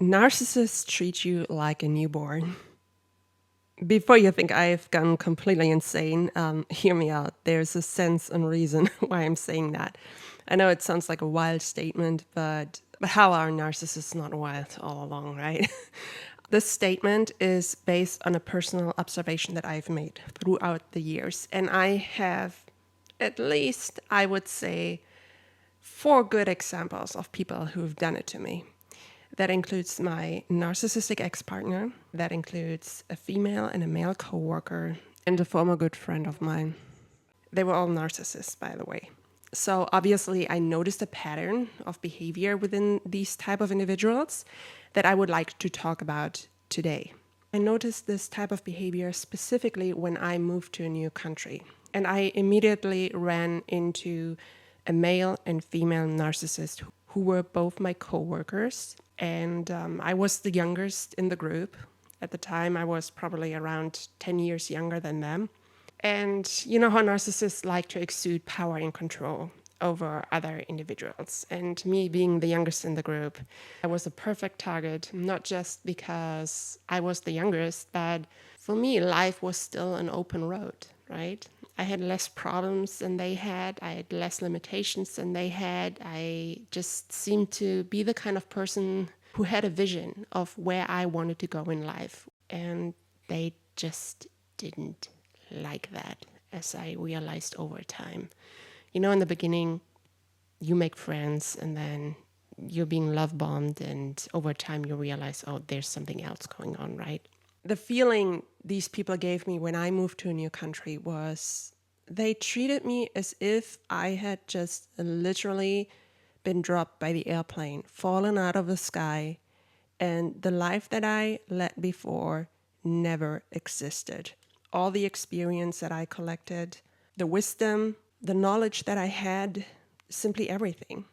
Narcissists treat you like a newborn. Before you think I've gone completely insane, hear me out. There's a sense and reason why I'm saying that. I know it sounds like a wild statement, but how are narcissists not wild all along, right? This statement is based on a personal observation that I've made throughout the years. And I have at least, I would say, 4 good examples of people who've done it to me. That includes my narcissistic ex-partner. That includes a female and a male coworker and a former good friend of mine. They were all narcissists, by the way. So obviously I noticed a pattern of behavior within these type of individuals that I would like to talk about today. I noticed this type of behavior specifically when I moved to a new country. And I immediately ran into a male and female narcissist who were both my coworkers. And I was the youngest in the group. At the time, I was probably around 10 years younger than them. And you know how narcissists like to exude power and control over other individuals. And me being the youngest in the group, I was a perfect target, not just because I was the youngest, but for me, life was still an open road, right? I had less problems than they had. I had less limitations than they had. I just seemed to be the kind of person who had a vision of where I wanted to go in life. And they just didn't like that, as I realized over time. You know, in the beginning, you make friends and then you're being love bombed, and over time you realize, oh, there's something else going on, right? The feeling these people gave me when I moved to a new country was they treated me as if I had just literally been dropped by the airplane, fallen out of the sky, and the life that I led before never existed. All the experience that I collected, the wisdom, the knowledge that I had, simply everything.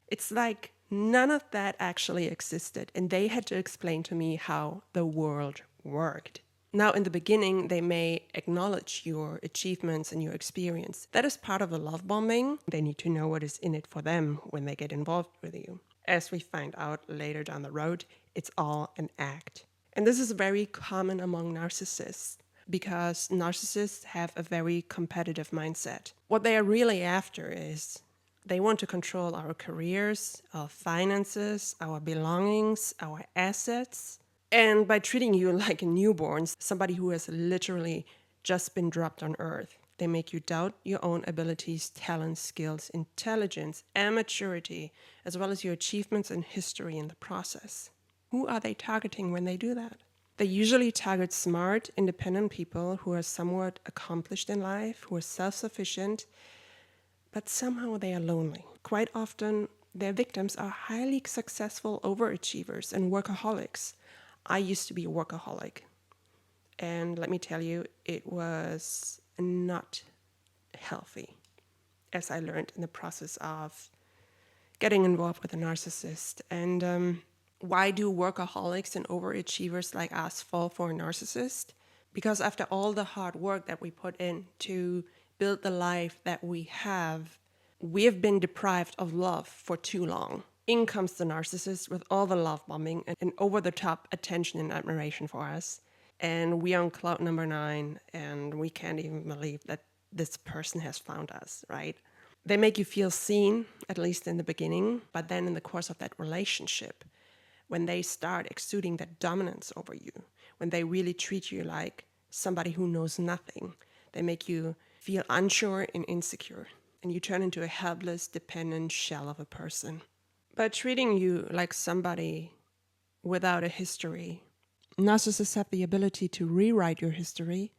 It's like none of that actually existed, and they had to explain to me how the world worked. Now, in the beginning, they may acknowledge your achievements and your experience. That is part of the love bombing. They need to know what is in it for them when they get involved with you. As we find out later down the road, it's all an act. And this is very common among narcissists because narcissists have a very competitive mindset. What they are really after is they want to control our careers, our finances, our belongings, our assets. And by treating you like a newborn, somebody who has literally just been dropped on earth, they make you doubt your own abilities, talents, skills, intelligence, and maturity, as well as your achievements and history in the process. Who are they targeting when they do that? They usually target smart, independent people who are somewhat accomplished in life, who are self-sufficient, but somehow they are lonely. Quite often, their victims are highly successful overachievers and workaholics. I used to be a workaholic, and let me tell you, it was not healthy, as I learned in the process of getting involved with a narcissist. And why do workaholics and overachievers like us fall for a narcissist? Because after all the hard work that we put in to build the life that we have been deprived of love for too long. In comes the narcissist with all the love bombing and over-the-top attention and admiration for us. And we are on cloud number 9, and we can't even believe that this person has found us, right? They make you feel seen, at least in the beginning, but then in the course of that relationship, when they start exuding that dominance over you, when they really treat you like somebody who knows nothing, they make you feel unsure and insecure, and you turn into a helpless, dependent shell of a person. By treating you like somebody without a history, narcissists have the ability to rewrite your history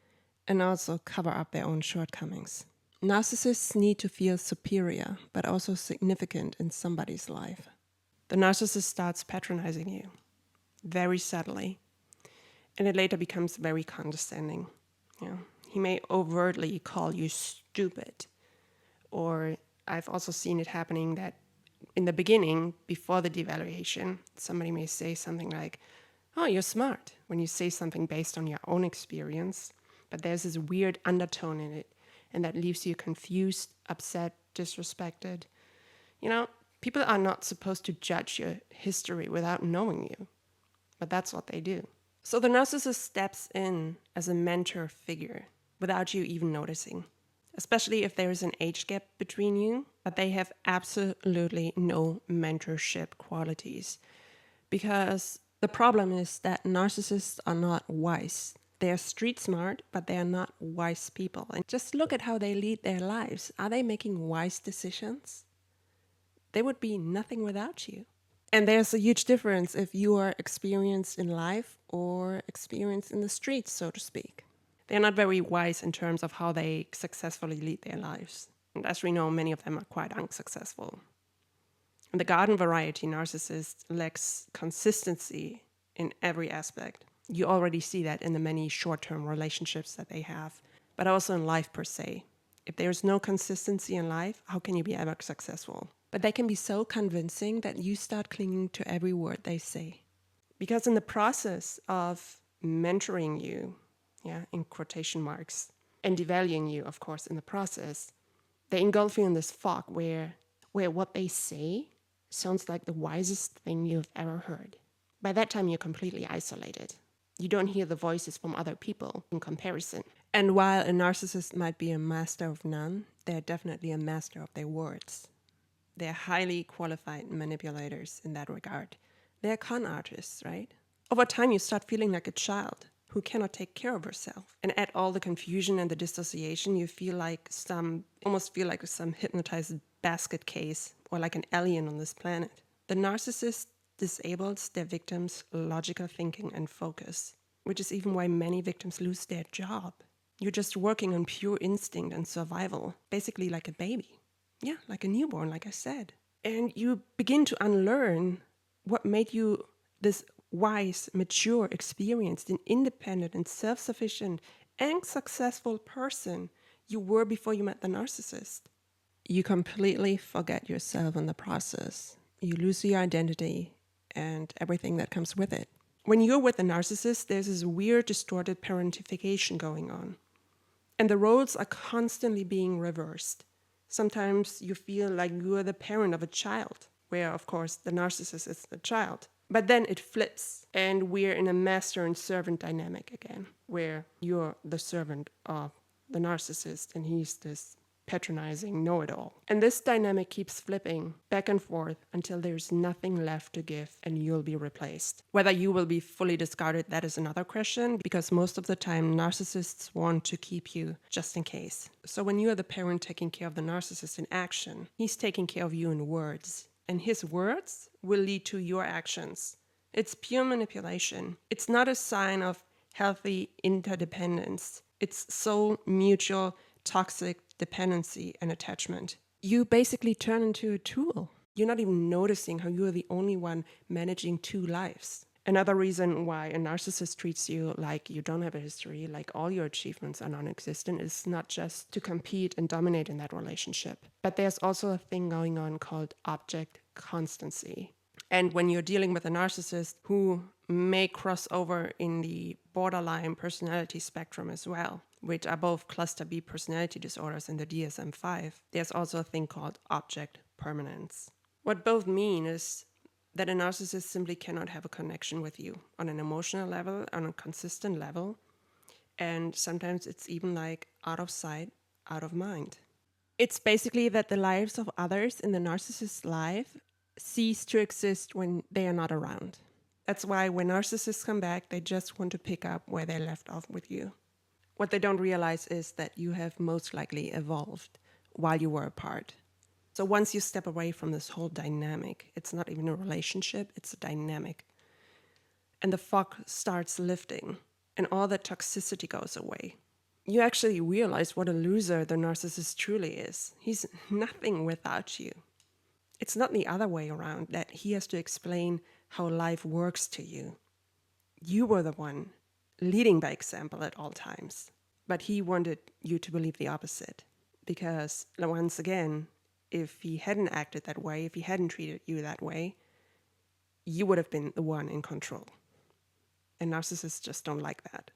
and also cover up their own shortcomings. Narcissists need to feel superior, but also significant in somebody's life. The narcissist starts patronizing you, very subtly, and it later becomes very condescending. He may overtly call you stupid, or I've also seen it happening that in the beginning, before the devaluation, somebody may say something like, oh, you're smart, when you say something based on your own experience, but there's this weird undertone in it, and that leaves you confused, upset, disrespected. People are not supposed to judge your history without knowing you. But that's what they do. So the narcissist steps in as a mentor figure without you even noticing, especially if there is an age gap between you, but they have absolutely no mentorship qualities. Because the problem is that narcissists are not wise. They are street smart, but they are not wise people. And just look at how they lead their lives. Are they making wise decisions? They would be nothing without you. And there's a huge difference if you are experienced in life or experienced in the streets, so to speak. They're not very wise in terms of how they successfully lead their lives. And as we know, many of them are quite unsuccessful. And the garden variety narcissist lacks consistency in every aspect. You already see that in the many short-term relationships that they have, but also in life per se. If there's no consistency in life, how can you be ever successful? But they can be so convincing that you start clinging to every word they say. Because in the process of mentoring you, in quotation marks, and devaluing you, of course, in the process, they engulf you in this fog where what they say sounds like the wisest thing you've ever heard. By that time, you're completely isolated. You don't hear the voices from other people in comparison. And while a narcissist might be a master of none, they're definitely a master of their words. They're highly qualified manipulators in that regard. They're con artists, right? Over time, you start feeling like a child who cannot take care of herself. And add all the confusion and the dissociation, you almost feel like some hypnotized basket case or like an alien on this planet. The narcissist disables their victims' logical thinking and focus, which is even why many victims lose their job. You're just working on pure instinct and survival, basically like a baby. Yeah, like a newborn, like I said. And you begin to unlearn what made you this wise, mature, experienced, and independent and self-sufficient and successful person you were before you met the narcissist. You completely forget yourself in the process. You lose your identity and everything that comes with it. When you're with a narcissist, there's this weird, distorted parentification going on. And the roles are constantly being reversed. Sometimes you feel like you're the parent of a child, where, of course, the narcissist is the child. But then it flips, and we're in a master and servant dynamic again, where you're the servant of the narcissist, and he's this patronizing know-it-all. And this dynamic keeps flipping back and forth until there's nothing left to give and you'll be replaced. Whether you will be fully discarded, that is another question, because most of the time narcissists want to keep you just in case. So when you are the parent taking care of the narcissist in action, he's taking care of you in words. And his words will lead to your actions. It's pure manipulation. It's not a sign of healthy interdependence. It's so mutual, toxic dependency and attachment. You basically turn into a tool. You're not even noticing how you're the only one managing two lives. Another reason why a narcissist treats you like you don't have a history, like all your achievements are non-existent, is not just to compete and dominate in that relationship. But there's also a thing going on called object constancy. And when you're dealing with a narcissist who may cross over in the borderline personality spectrum as well, which are both cluster B personality disorders in the DSM-5, there's also a thing called object permanence. What both mean is that a narcissist simply cannot have a connection with you on an emotional level, on a consistent level, and sometimes it's even like out of sight, out of mind. It's basically that the lives of others in the narcissist's life cease to exist when they are not around. That's why when narcissists come back, they just want to pick up where they left off with you. What they don't realize is that you have most likely evolved while you were apart. So once you step away from this whole dynamic, it's not even a relationship, it's a dynamic. And the fog starts lifting and all that toxicity goes away. You actually realize what a loser the narcissist truly is. He's nothing without you. It's not the other way around, that he has to explain how life works to you. You were the one leading by example at all times. But he wanted you to believe the opposite. Because, once again, if he hadn't acted that way, if he hadn't treated you that way, you would have been the one in control. And narcissists just don't like that.